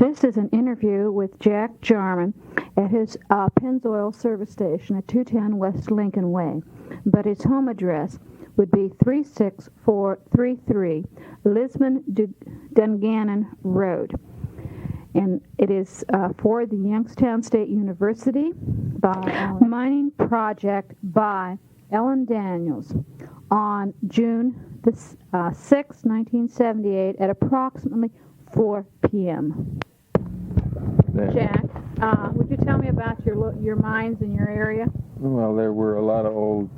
This is an interview with Jack Jarman at his Pennzoil service station at 210 West Lincoln Way, but his home address would be 36433 Lisbon Dungannon Road. And it is for the Youngstown State University mining project by Ellen Daniels on June the 6th, 1978 at approximately 4 p.m. Jack, would you tell me about your mines in your area? Well, there were a lot of old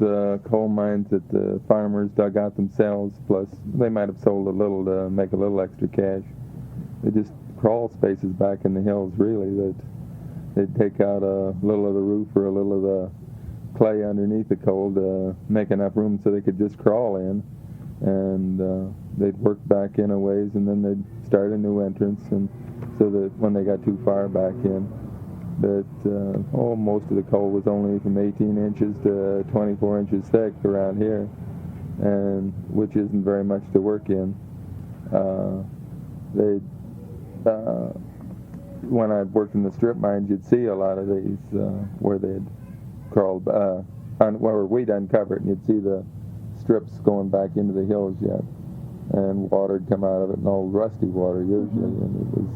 coal mines that the farmers dug out themselves, plus they might have sold a little to make a little extra cash. They just crawl spaces back in the hills, really, that they'd take out a little of the roof or a little of the clay underneath the coal to make enough room so they could just crawl in, and they'd work back in a ways, and then they'd start a new entrance, and so that when they got too far back in, that most of the coal was only from 18 inches to 24 inches thick around here, and which isn't very much to work in. When I worked in the strip mines, you'd see a lot of these where they'd crawled where we'd uncover it, and you'd see the strips going back into the hills yet, and water'd come out of it, and old rusty water usually, and it was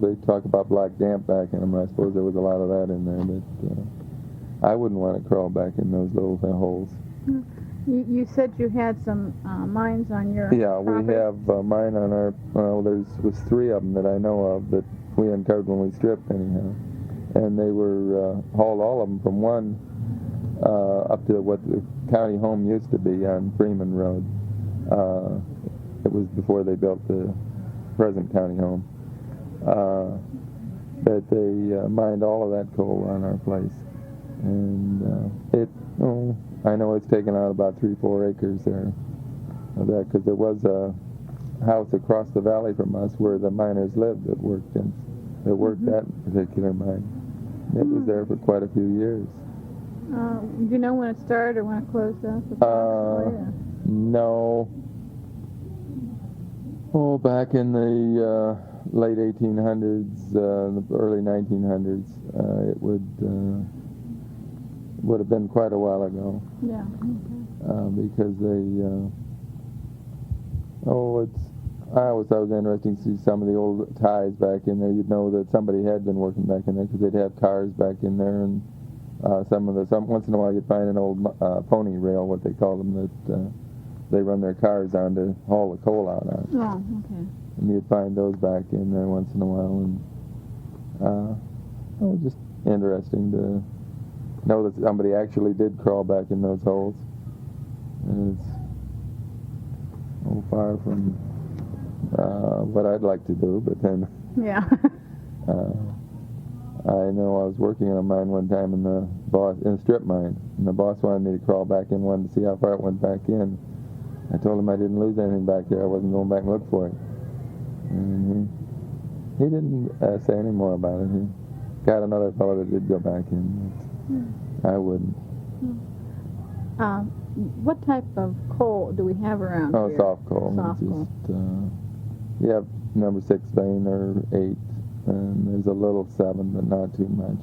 they talk about black damp back in them. I suppose there was a lot of that in there, but I wouldn't want to crawl back in those little holes. You said you had some mines on your property? We have mine on our, was 3 of them that I know of that we uncovered when we stripped anyhow. And they were hauled, all of them, from one up to what the county home used to be on Freeman Road. It was before they built the present county home. But they mined all of that coal on our place. And I know it's taken out about 3-4 acres there of that, because there was a house across the valley from us where the miners lived that worked that particular mine. It was there for quite a few years. Do you know when it started or when it closed up? No. Back in the late 1800s, the early 1900s, it would have been quite a while ago. Yeah. Because they, I always thought it was interesting to see some of the old ties back in there. You'd know that somebody had been working back in there, because they'd have cars back in there, and once in a while you'd find an old pony rail, what they call them, that they run their cars on to haul the coal out on. Oh, okay. And you'd find those back in there once in a while, and it was just interesting to know that somebody actually did crawl back in those holes. And it's far from what I'd like to do, but then yeah. I know I was working in a mine one time in a strip mine, and the boss wanted me to crawl back in one to see how far it went back in. I told him I didn't lose anything back there. I wasn't going back and look for it. And he didn't say any more about it. He got another fellow that did go back in. I wouldn't. What type of coal do we have around here? Soft coal. Soft coal. You have number 6 vein or 8, and there's a little 7, but not too much.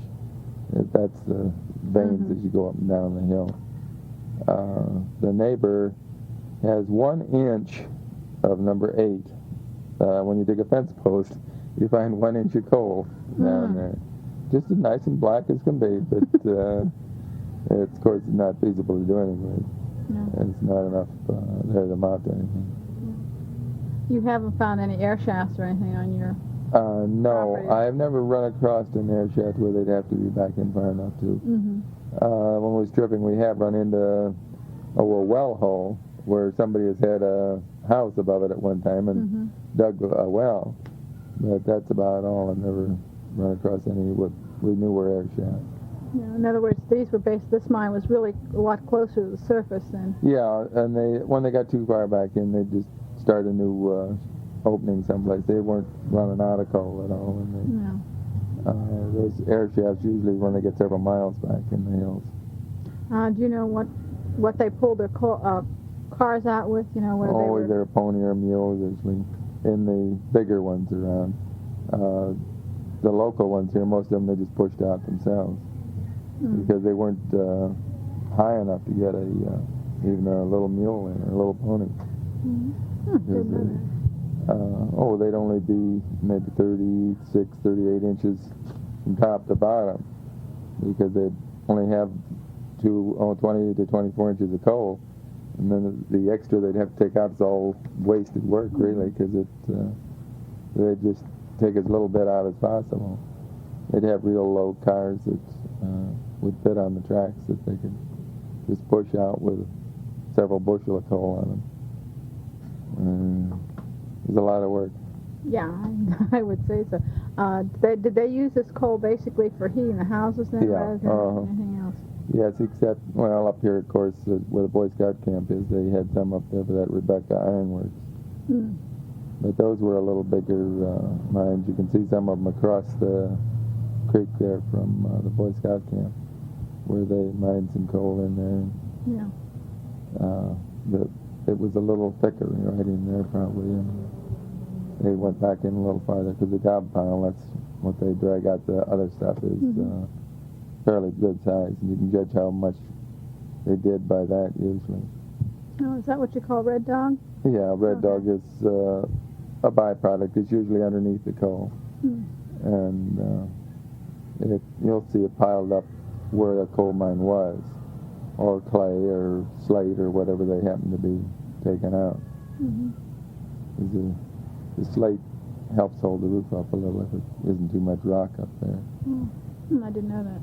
That's the veins as you go up and down the hill. The neighbor has 1 inch of number 8. When you dig a fence post, you find 1 inch of coal down there. Just as nice and black as can be, but it's, of course, not feasible to do anything with. No. It's not enough there to mount anything. You haven't found any air shafts or anything on your No, property? I've never run across an air shaft where they'd have to be back in far enough to. When we were stripping, we have run into a well hole where somebody has had a house above it at one time and dug a well, but that's about all. I've never run across any what we knew were air shafts. Yeah, in other words, this mine was really a lot closer to the surface than. Yeah, and when they got too far back in, they just started a new opening someplace. They weren't running out of coal at all. And those air shafts usually when they get several miles back in the hills. Do you know what they pulled their cars out with? You know, where they were. Either a pony or a mule usually. in the bigger ones around. The local ones here, most of them they just pushed out themselves because they weren't high enough to get even a little mule in or a little pony. Didn't know that. They'd only be maybe 36, 38 inches from top to bottom because they'd only have 20 to 24 inches of coal, and then the extra they'd have to take out is all wasted work really because they'd just take as little bit out as possible. They'd have real low cars that would fit on the tracks that they could just push out with several bushel of coal on them. It was a lot of work. Yeah, I would say so. Did they use this coal basically for heating the houses then Yeah, rather than anything else? Yes, except, well, up here, of course, where the Boy Scout camp is, they had some up there for that Rebecca Ironworks. But those were a little bigger mines. You can see some of them across the creek there from the Boy Scout camp, where they mined some coal in there. Yeah. It was a little thicker right in there probably, and they went back in a little farther because the job pile, that's what they drag out. The other stuff is fairly good size, and you can judge how much they did by that usually. Oh, is that what you call Red Dog? Yeah, Red Dog is a byproduct. It's usually underneath the coal, and you'll see it piled up where a coal mine was, or clay or slate or whatever they happen to be taken out. The slate helps hold the roof up a little if it isn't too much rock up there. I didn't know that.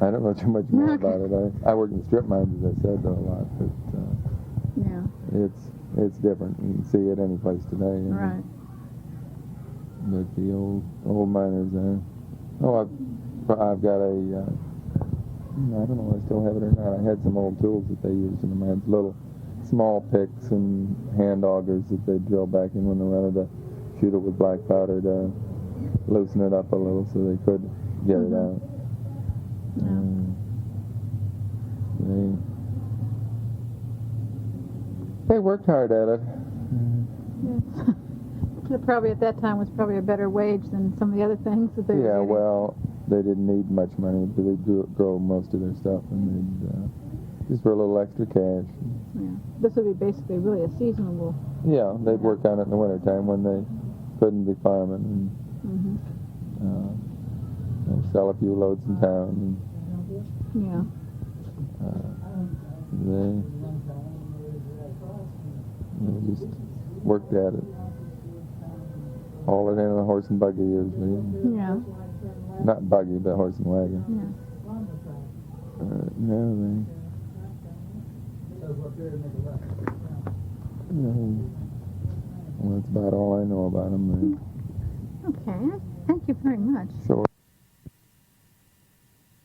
I don't know too much more about it. I work in the strip mines, as I said, though, a lot, but Yeah. it's different. You can see it any place today. Right. But the old miners, I've got I don't know if I still have it or not. I had some old tools that they used in the mines, little small picks and hand augers that they drill back in when they wanted to shoot it with black powder to loosen it up a little so they could get it out. They worked hard at it. Yes. Probably at that time was probably a better wage than some of the other things that they were Yeah, getting. well, they didn't need much money, but they grow most of their stuff, and they'd just for a little extra cash. Yeah. This would be basically really a seasonable. Yeah, they'd work on it in the wintertime when they couldn't be farming, and sell a few loads in town. Yeah. And they just worked at it. All it in a horse and buggy usually. Yeah. Not buggy, but horse and wagon. Yeah. Well, that's about all I know about them. Okay. Thank you very much. So